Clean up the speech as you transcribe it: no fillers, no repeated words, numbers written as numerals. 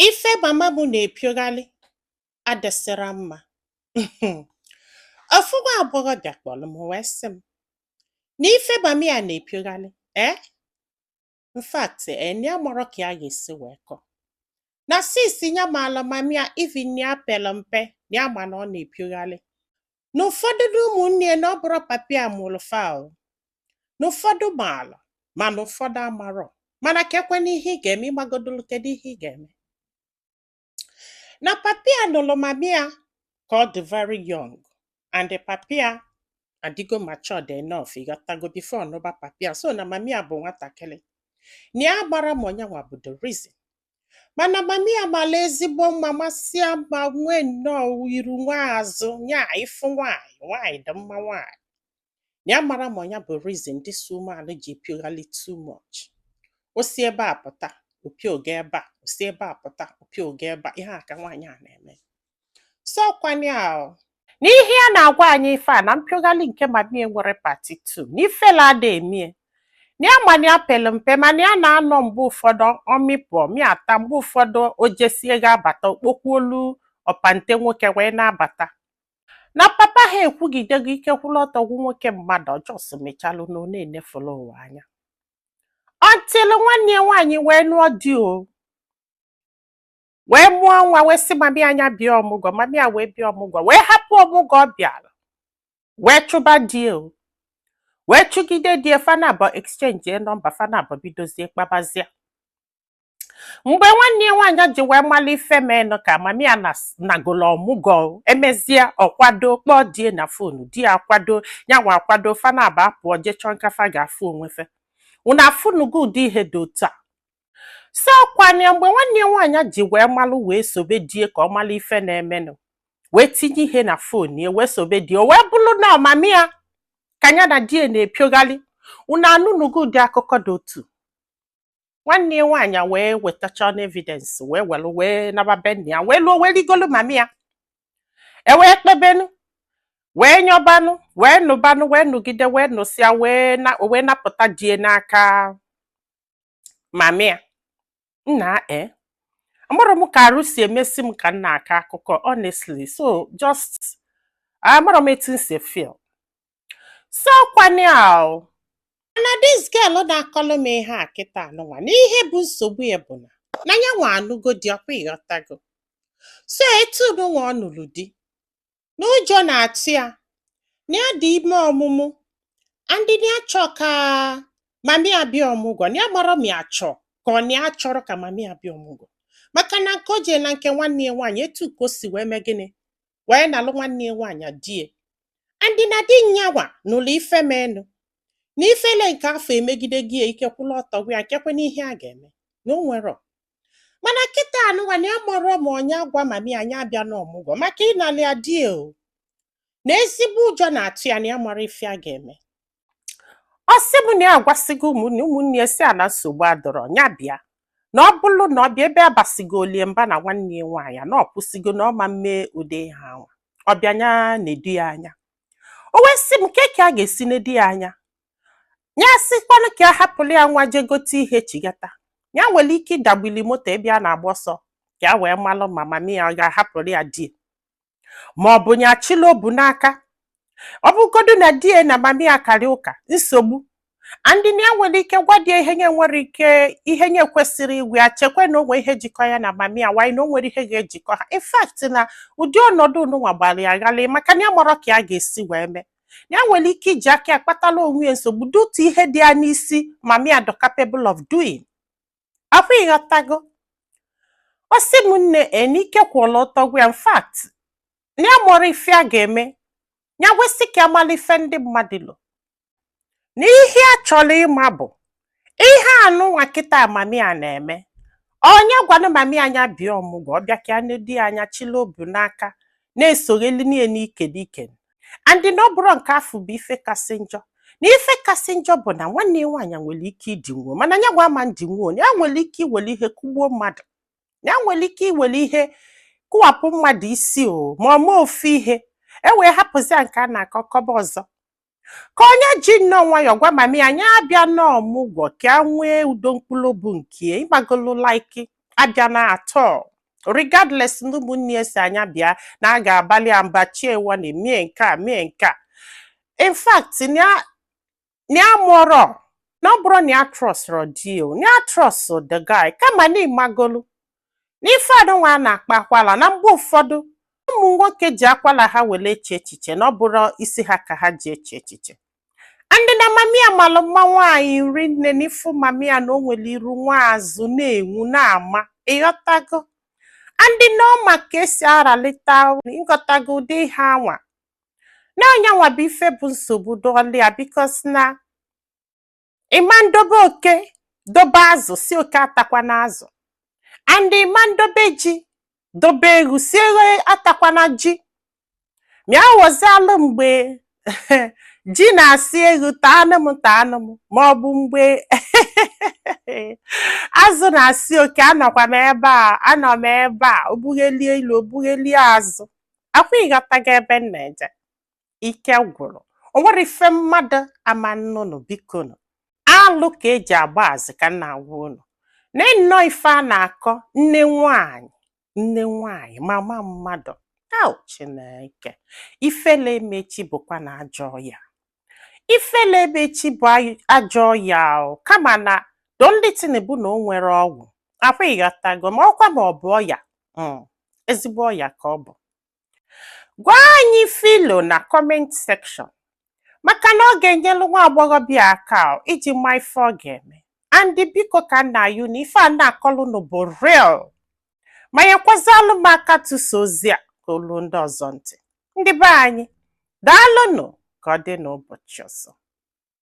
Ife mama m na-epioghalị adịsịra mma. Ofu nwa agbọghọbịa kpọrọ m wee sị m na ife mama ya na-epioghalị in fact na ya mara ka ya ga-esi wee kọọ. Na sis ya maala mama ya even ya pere mpe na ya ma na ọ na-epioghalị. Na ụfọdụ na ụmụnne ya na ọ bụrụ papa ya mụrụ fa o. Na ụfọdụ maala mana ụfọdụ amarọ. Mana kekwana ihe ị ga-eme ịmagodolu kedu ihe ị ga-eme. Na papia nụrụ mamia ka ọ dị very young and the papia adịgo matured enough ịghọtago before nụba papia so na mamia bụ nwatakịrị. Na ya gbara m onyanwa bụ the reason. Mana mamia mara ezigbo mma masịa ma nwee nnọọ iru nwa azụ nya ịfụ nwaanyị dị mma nwaanyị. Na ya mara m onya bụ reason this woman ji pioghalị too much. O si ebe a pụta opi oge ebe a, o si ebe a pụta opi oge ebe a, ihe a ka nwaanyị a na-eme. So kwanye ahụ. N'ihe a na-agwa anyị ife a na mpioghalị nke mamie nwere part 2, n'ifela ada emie. Na ya ma na ya pere mpe mana ya na-anọ mgbe ụfọdụ ọmịpụ ọmịata mgbe ụfọdụ o jesie ga-abata okpokwuolu ọpante nwoke wee na-abata. Na papa ha ekwugidego ike kwụrụ ọtọgwu nwoke mmadụ ọjọọ mechalụ na ọ na-enefulu ụwa anya. Until nwanne nwaanyị wee nụọ di o. Wee mụọ nwa wee sị mami anya bịa ọmụgwọ, mami a wee bịa ọmụgwọ, wee hapụ ọmụgwọ ọ bịara. Wee chụba di o. Wee chụgide di fana abụọ exchange nọmba fana abụọ bidozie kpabazie. Mgbe nwanne nwaanyị ji wee mali ife menụ ka mami a nagolo ọmụgwọ emezie ọkwado kpọọ die na fonu, di akwado nyanwa akwado fana abụọ apụọ jechọ nkafa ga-afụ onwefe. Una afunugo ụdị ihe dị otu a. So kwanye mgbe nwanne nwaanyị ji wee malụ wee sobe die ka ọ malụ ife na-emenụ. Wee tinye ihe na fon ya wee sobe die o wee bụrụ na ọmami ya ka ya na die na-epioghalị. Una anụnugo ụdị akụkọ dị otu. Nwanne nwaanyị wee wetacha na evidence wee welu wee naba benni ya wee lụọ wee rigolu mami ya. E wee kpebenu. Wee nyọbanụ, wee nụbanụ, wee nụgide, wee nụsịa, wee napụta die n'aka mami ya. Nna amụrụ m ka arụ si emesi m ka nna aka akụkọ honestly so just amụrụ m etu nsi feel. So kwanye ahụ. Na this girl na-akọlụ m ihe a kịta anụnwa n'ihe bụ nsogbu ya bụ na ya nwa anụgo di ọkwa ịghọtago. So etu nụnwa ọ nụrụ di. N'ụjọ na-atụ ya na ya dị ime ọmụmụ ndị na-achọ ka mami abịa ọmụgwọ na ya mara m ya chọọ ka ọ na ya chọrọ ka mami abịa ọmụgwọ maka na nke o jee na nke nwanne ya nwaanyị etu ka o si wee mee gịnị wee nalụ nwanne ya nwaanyị die ndị na di nyawa n'ụlọ ife menụ na ifele nke afọ emegide gị ike kwụrụ ọtọ gwa ya nkekwe n'ihe a ga-eme na o nwero. Mana kịta anụnwa na ya mara ma onye agwa mami anyị abịa n'ọmụgwọ maka ịnalị ya die o. Na ezigbo ụjọ na-atụ ya na ya mara ife a ga-eme. Ọ sị m na ya agwasịgo ụmụnne ya si na nsogbu adọrọ ya bịa na ọ bụrụ na ọ bịa ebe abasigo olie mba na nwanne ya nwaanyị na ọ kwụsịgo na ọ ma mme ụdị ha anwa ọ bịa nya na-edu ya anya. O wee sị m ka a ga-esi na-edu ya anya ya sịkwanụ ka a hapụrụ ya nwa je gote ihe chigata ya nwere ike ịdagbili moto ebe a na-agba ọsọ ka ya wee malụ ma mami ya ọ ga-ahapụrụ ya die ma ọ bụ ya chịla obu n'aka. Ọ bụgodu na die na mami ya karị ụka nsogbu ndị na ya nwere ike gwa die ihe nye nwere ike ihe nye kwesịrị igwe ya chekwe na onwe ihe jikọ ya na mami ya wanyị na o nwere ihe ga-ejikọ ha. In fact na ụdị ọnọdụ nụnwa gbara ya ghalị maka na ya mara ka ya ga-esi wee mee. Ya nwere ike iji aka ya kpatala onwe ya nsogbu dutu ihe dị ya n'isi mami ya dị capable of doing. Afọ ịghọtago. Ọ sị m nne n'ike kwụrụ ọtọ gwa ya in fact na ya mara ife a ga-eme ya wesị ka amala ife ndị mmadụ lụ. N'ihe a chọrọ ịma bụ ihe anụnwa kịta mami a na-eme. Onye gwanụ mami anya bịa ọmụgwọ ọ bịa ka ya na-edi anya chịla obu n'aka na-esogheli niile n'ike n'ike. Ndị na ọ bụrụ nke afọ bụ ife kasị njọ. Na ife kasị njọ bụ na nwanne ya nwaanyị nwere ike ịdị nwuo mana ya gwa ama ndị nwuo ya nwere ike iwere ihe kụgbuo mmadụ. Ya nwere ike iwere ihe kụwapụ mmadụ isi o ma ọ mee ofu ihe e wee hapụzia nke a na-akọkọba ọzọ. Ka onye ji nnọọ nwayọọ gwa mami anyị abịa n'ọmụgwọ ka a nwee udo mkpụrụ obi nke ịgbagolo like abịa na atọ. regardless ndị ụmụnne ya si anya bịa na a ga-abalị ya mba chiewa na emie nke a mee nke a. In fact nya mụọrọ na ọ bụrụ na ya trọsụrụ di o, ya trọsụ the guy kama na ịmagolu n'ife adịnwa na-akpa akwala na mgbe ụfọdụ ụmụ nwoke ji akwala ha were eche echiche na ọ bụrụ isi ha ka ha ji eche echiche. Ndị na mamia malụ mma nwaanyị ri nne n'ifu mamia na o nwere iru nwa azụ na-enwu na-ama ịghọtago. Ndị n'ọma ka esi aralita ịghọtago ụdị ihe anwa na onyanwa bụ ife bụ nsogbu dọlịa bikos na ịma ndobe oke dobe azụ si oke atakwana azụ, and ịma ndobe ji dobe egwu si eghe atakwana ji. Mịa wozalụ mgbe ji na-asị egwu taanụ m maọbụ mgbe azụ na-asị oke anọkwa m ebe a anọ m ebe a obughelie ilu obughelie azụ. Akwa ịghọtago ebe m na-eje, ike gwụrụ. O nwere ife mmadụ ama nnụnụ biko nụ alụ ka eji agba azụ ka nna agwa unu na nnọọ ife a na-akọ nne nwanyị mama mmadụ. Chineke, ifele emechi bụkwa na ajọ ọya. Ifele emechi bụ ajọ ọya kama na the only thing bụ na o nwere ọgwụ. Akwa ịghọtago ma ọkwa ma ọ bụ ọya ezigbo ọya ka ọ bụ. Gwa anyị filo na comment section maka na ọ ga-enyelu nwa agbọghọbịa aka iji ma ife ọ ga-eme. Andị biko ka nna yu na ife a na-akọlụ nụ bụ real ma nyekwazalụ m aka tụso ozi a ka olu ndị ọzọ ntị. Ndị be anyị daalụnụ ka ọ dị n'ụbọchị ọzọ.